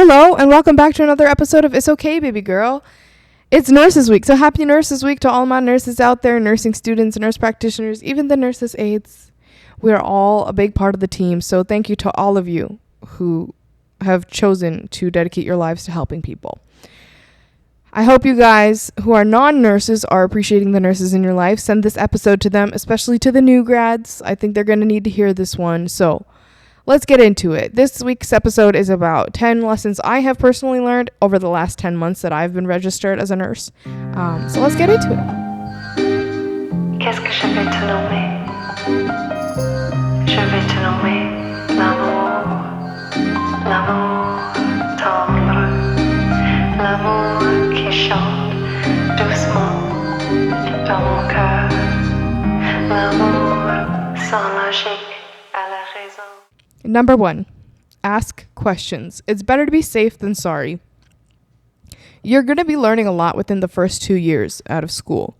Hello, and welcome back to another episode of It's Okay, Baby Girl. It's Nurses Week, so happy Nurses Week to all my nurses out there, nursing students, nurse practitioners, even the nurses' aides. We are all a big part of the team, so thank you to all of you who have chosen to dedicate your lives to helping people. I hope you guys who are non-nurses are appreciating the nurses in your life. Send this episode to them, especially to the new grads. I think they're going to need to hear this one, so let's get into it. This week's episode is about 10 lessons I have personally learned over the last 10 months that I've been registered as a nurse. So let's get into it. Qu'est-ce que je vais te nommer? Je vais te nommer l'amour, l'amour tendre, l'amour qui chante doucement dans mon cœur, l'amour sans logique à la raison. Number 1, ask questions. It's better to be safe than sorry. You're going to be learning a lot within the first 2 years out of school.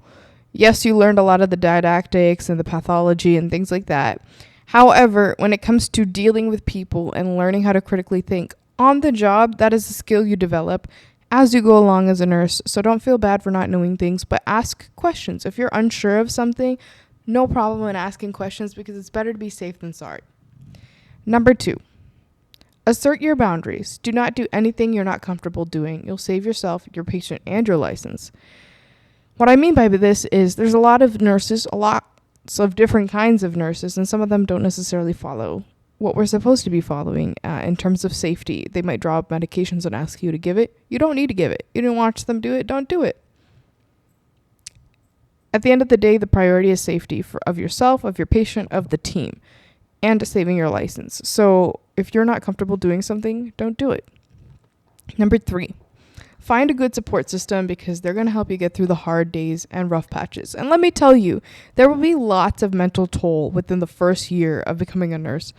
Yes, you learned a lot of the didactics and the pathology and things like that. However, when it comes to dealing with people and learning how to critically think on the job, that is a skill you develop as you go along as a nurse. So don't feel bad for not knowing things, but ask questions. If you're unsure of something, no problem in asking questions because it's better to be safe than sorry. Number 2, assert your boundaries. Do not do anything you're not comfortable doing. You'll save yourself, your patient, and your license. What I mean by this is there's a lot of nurses, lots of different kinds of nurses, and some of them don't necessarily follow what we're supposed to be following in terms of safety. They might draw up medications and ask you to give it. You don't need to give it. You didn't watch them do it. Don't do it. At the end of the day, the priority is safety of yourself, of your patient, of the team, and saving your license. So if you're not comfortable doing something, don't do it. Number 3, find a good support system because they're going to help you get through the hard days and rough patches. And let me tell you, there will be lots of mental toll within the first year of becoming a nurse,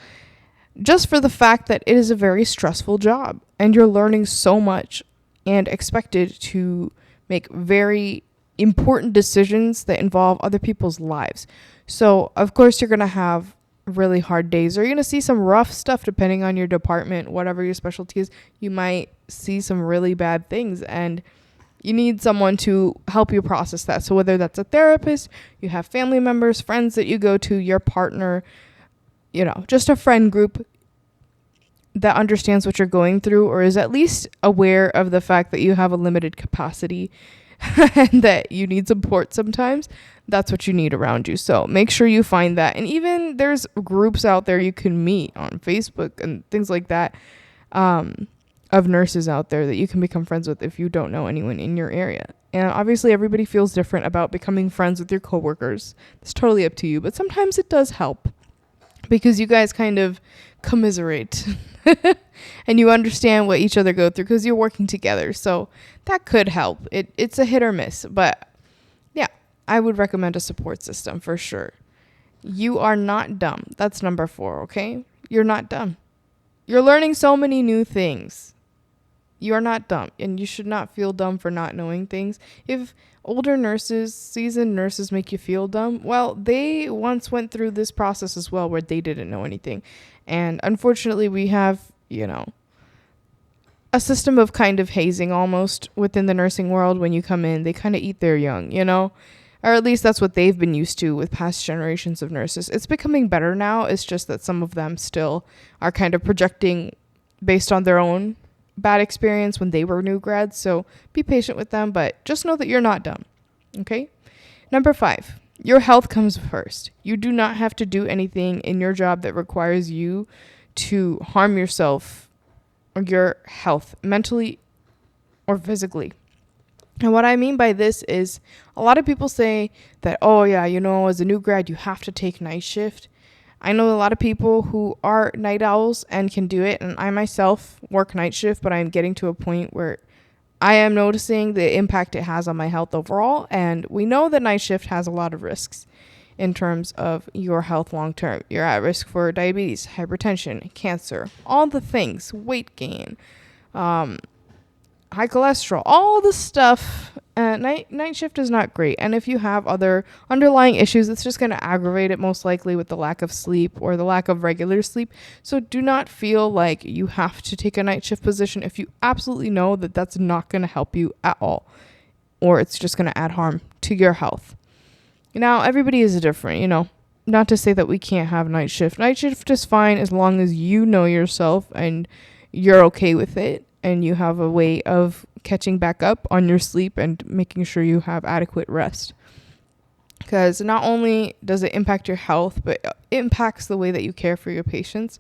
just for the fact that it is a very stressful job and you're learning so much and expected to make very important decisions that involve other people's lives. So of course you're going to have really hard days, or you're going to see some rough stuff depending on your department, whatever your specialty is. You might see some really bad things and you need someone to help you process that. So whether that's a therapist, you have family members, friends that you go to, your partner, just a friend group that understands what you're going through or is at least aware of the fact that you have a limited capacity and that you need support sometimes. That's what you need around you. So make sure you find that. And even there's groups out there you can meet on Facebook and things like that, of nurses out there that you can become friends with if you don't know anyone in your area. And obviously everybody feels different about becoming friends with your coworkers. It's totally up to you, but sometimes it does help because you guys kind of commiserate and you understand what each other go through because you're working together. So that could help. It's a hit or miss, but yeah, I would recommend a support system for sure. You are not dumb. That's number 4, okay? You're not dumb. You're learning so many new things. You are not dumb, and you should not feel dumb for not knowing things. If older nurses, seasoned nurses make you feel dumb, well, they once went through this process as well where they didn't know anything. And unfortunately, we have, a system of kind of hazing almost within the nursing world. When you come in, they kind of eat their young, or at least that's what they've been used to with past generations of nurses. It's becoming better now. It's just that some of them still are kind of projecting based on their own bad experience when they were new grads. So be patient with them, but just know that you're not dumb. Okay? Number 5, your health comes first. You do not have to do anything in your job that requires you to harm yourself or your health mentally or physically. And what I mean by this is a lot of people say that, oh yeah, as a new grad, you have to take night shift. I know a lot of people who are night owls and can do it. And I myself work night shift, but I'm getting to a point where I am noticing the impact it has on my health overall. And we know that night shift has a lot of risks in terms of your health long term. You're at risk for diabetes, hypertension, cancer, all the things, weight gain, high cholesterol, all the stuff. Night shift is not great. And if you have other underlying issues, it's just going to aggravate it most likely with the lack of sleep or the lack of regular sleep. So do not feel like you have to take a night shift position if you absolutely know that that's not going to help you at all, or it's just going to add harm to your health. Now, everybody is different, not to say that we can't have night shift. Night shift is fine as long as you know yourself and you're okay with it and you have a way of catching back up on your sleep and making sure you have adequate rest. Because not only does it impact your health, but it impacts the way that you care for your patients.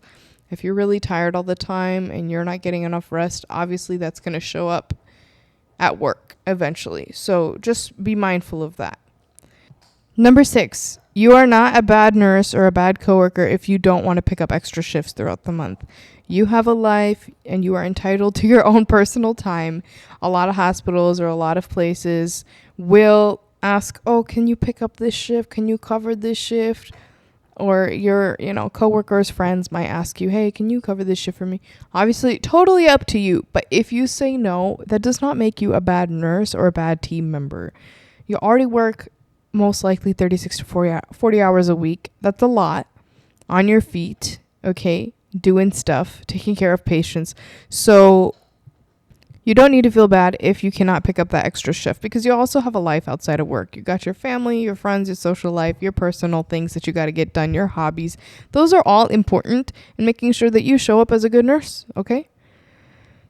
If you're really tired all the time and you're not getting enough rest, obviously that's going to show up at work eventually. So just be mindful of that. Number 6, you are not a bad nurse or a bad coworker if you don't want to pick up extra shifts throughout the month. You have a life and you are entitled to your own personal time. A lot of hospitals or a lot of places will ask, oh, can you pick up this shift? Can you cover this shift? Or your, coworkers, friends might ask you, hey, can you cover this shift for me? Obviously, totally up to you. But if you say no, that does not make you a bad nurse or a bad team member. You already work most likely 36 to 40 hours a week. That's a lot on your feet, okay? Doing stuff, taking care of patients. So you don't need to feel bad if you cannot pick up that extra shift, because you also have a life outside of work. You got your family, your friends, your social life, your personal things that you got to get done, your hobbies. Those are all important in making sure that you show up as a good nurse, okay?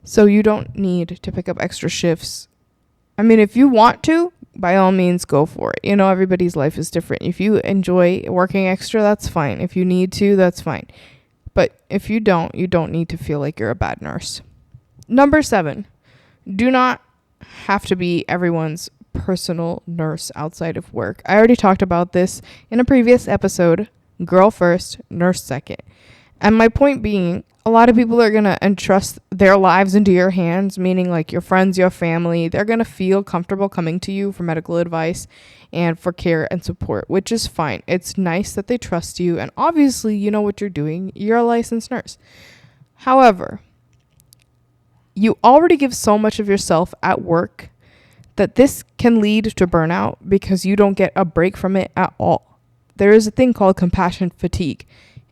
So you don't need to pick up extra shifts. I mean, if you want to, by all means, go for it. Everybody's life is different. If you enjoy working extra, that's fine. If you need to, that's fine. But if you don't need to feel like you're a bad nurse. Number 7, do not have to be everyone's personal nurse outside of work. I already talked about this in a previous episode. Girl first, nurse second. And my point being, a lot of people are going to entrust their lives into your hands, meaning like your friends, your family. They're going to feel comfortable coming to you for medical advice and for care and support, which is fine. It's nice that they trust you. And obviously, you know what you're doing. You're a licensed nurse. However, you already give so much of yourself at work that this can lead to burnout because you don't get a break from it at all. There is a thing called compassion fatigue.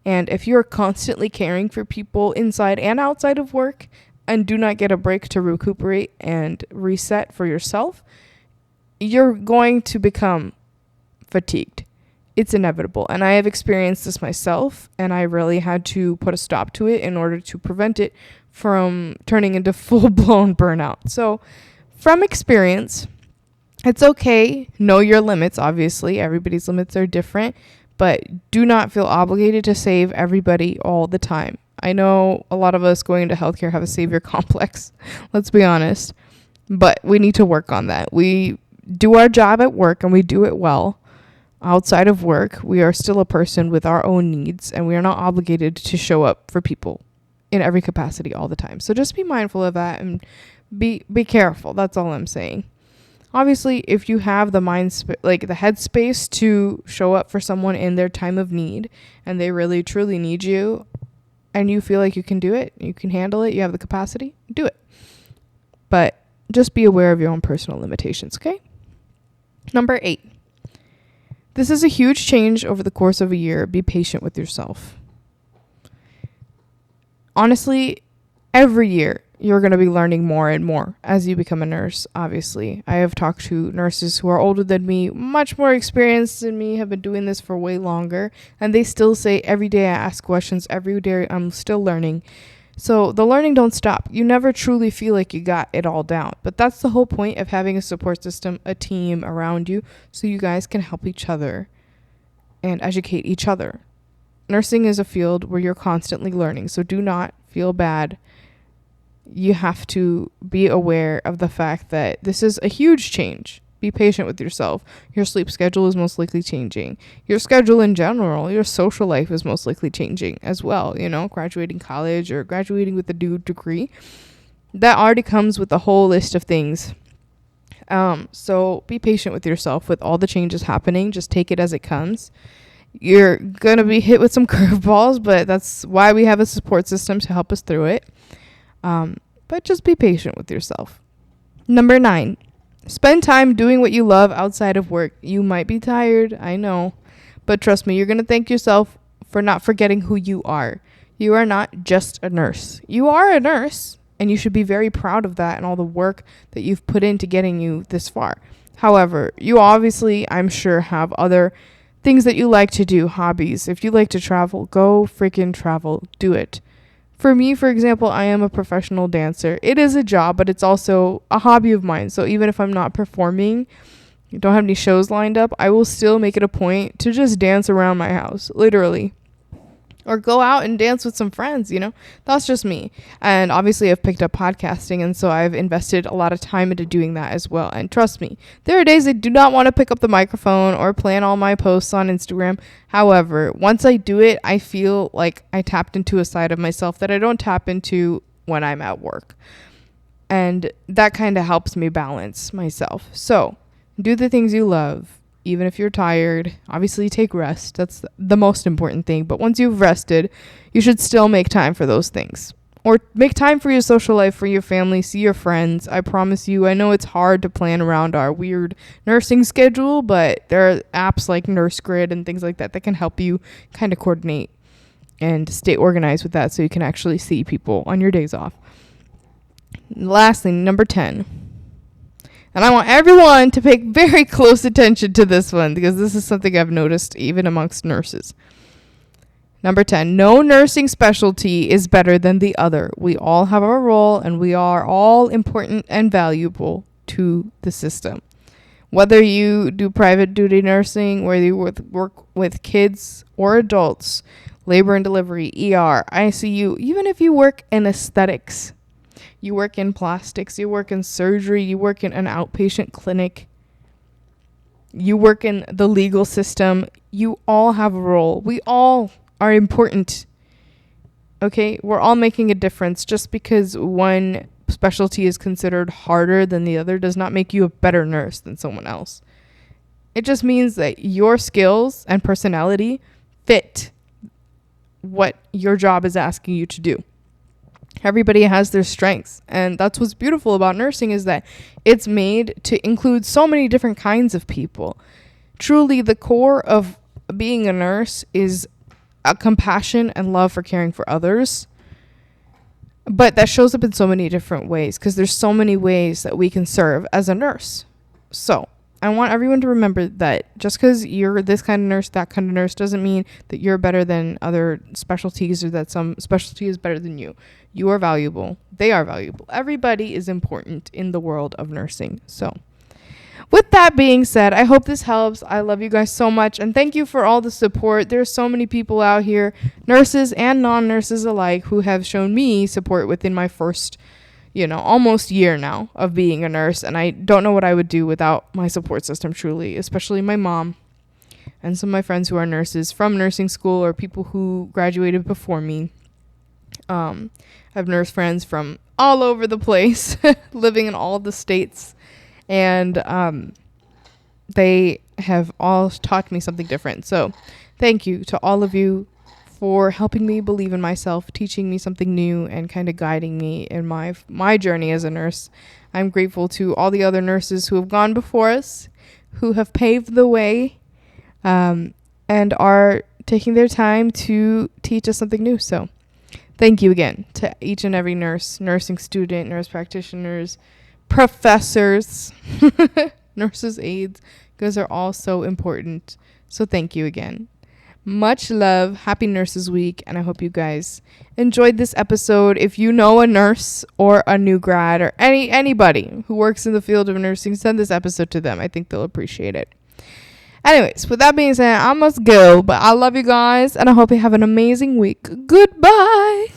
And if you're constantly caring for people inside and outside of work and do not get a break to recuperate and reset for yourself, you're going to become fatigued. It's inevitable. And I have experienced this myself, and I really had to put a stop to it in order to prevent it from turning into full-blown burnout. So from experience, it's okay. Know your limits, obviously. Everybody's limits are different. But do not feel obligated to save everybody all the time. I know a lot of us going into healthcare have a savior complex. Let's be honest. But we need to work on that. We do our job at work and we do it well. Outside of work, we are still a person with our own needs, and we are not obligated to show up for people in every capacity all the time. So just be mindful of that and be careful. That's all I'm saying. Obviously, if you have the the headspace to show up for someone in their time of need and they really truly need you and you feel like you can do it, you can handle it, you have the capacity, do it. But just be aware of your own personal limitations, okay? Number 8. This is a huge change over the course of a year. Be patient with yourself. Honestly, every year, you're going to be learning more and more as you become a nurse, obviously. I have talked to nurses who are older than me, much more experienced than me, have been doing this for way longer, and they still say every day I ask questions, every day I'm still learning. So the learning don't stop. You never truly feel like you got it all down. But that's the whole point of having a support system, a team around you, so you guys can help each other and educate each other. Nursing is a field where you're constantly learning, so do not feel bad. You have to be aware of the fact that this is a huge change. Be patient with yourself. Your sleep schedule is most likely changing. Your schedule in general, your social life is most likely changing as well. Graduating college or graduating with a new degree. That already comes with a whole list of things. So be patient with yourself with all the changes happening. Just take it as it comes. You're going to be hit with some curveballs, but that's why we have a support system to help us through it. But just be patient with yourself. Number 9, spend time doing what you love outside of work. You might be tired, I know, but trust me, you're going to thank yourself for not forgetting who you are. You are not just a nurse. You are a nurse, and you should be very proud of that and all the work that you've put into getting you this far. However, you obviously, I'm sure, have other things that you like to do, hobbies. If you like to travel, go freaking travel. Do it. For me, for example, I am a professional dancer. It is a job, but it's also a hobby of mine. So even if I'm not performing, don't have any shows lined up, I will still make it a point to just dance around my house, literally. Or go out and dance with some friends, That's just me. And obviously I've picked up podcasting, and so I've invested a lot of time into doing that as well. And trust me, there are days I do not want to pick up the microphone or plan all my posts on Instagram. However, once I do it, I feel like I tapped into a side of myself that I don't tap into when I'm at work. And that kind of helps me balance myself. So do the things you love. Even if you're tired, obviously take rest. That's the most important thing. But once you've rested, you should still make time for those things. Or make time for your social life, for your family, see your friends. I promise you, I know it's hard to plan around our weird nursing schedule, but there are apps like NurseGrid and things like that can help you kind of coordinate and stay organized with that so you can actually see people on your days off. Lastly, number 10. And I want everyone to pay very close attention to this one, because this is something I've noticed even amongst nurses. Number 10, no nursing specialty is better than the other. We all have our role, and we are all important and valuable to the system. Whether you do private duty nursing, whether you work with kids or adults, labor and delivery, ER, ICU, even if you work in aesthetics, you work in plastics, you work in surgery, you work in an outpatient clinic, you work in the legal system, you all have a role. We all are important. Okay? We're all making a difference. Just because one specialty is considered harder than the other does not make you a better nurse than someone else. It just means that your skills and personality fit what your job is asking you to do. Everybody has their strengths, and that's what's beautiful about nursing, is that it's made to include so many different kinds of people. Truly, the core of being a nurse is a compassion and love for caring for others, but that shows up in so many different ways, because there's so many ways that we can serve as a nurse. So I want everyone to remember that just because you're this kind of nurse, that kind of nurse, doesn't mean that you're better than other specialties or that some specialty is better than you. You are valuable. They are valuable. Everybody is important in the world of nursing. So with that being said, I hope this helps. I love you guys so much, and thank you for all the support. There's so many people out here, nurses and non-nurses alike, who have shown me support within my first almost year now of being a nurse. And I don't know what I would do without my support system, truly, especially my mom and some of my friends who are nurses from nursing school or people who graduated before me. I have nurse friends from all over the place, living in all the states. And they have all taught me something different. So thank you to all of you for helping me believe in myself, teaching me something new, and kind of guiding me in my journey as a nurse. I'm grateful to all the other nurses who have gone before us, who have paved the way, and are taking their time to teach us something new. So thank you again to each and every nurse, nursing student, nurse practitioners, professors, nurses' aides. You guys are all so important. So thank you again. Much love. Happy Nurses Week. And I hope you guys enjoyed this episode. If you know a nurse or a new grad or anybody who works in the field of nursing, send this episode to them. I think they'll appreciate it. Anyways, with that being said, I must go. But I love you guys, and I hope you have an amazing week. Goodbye.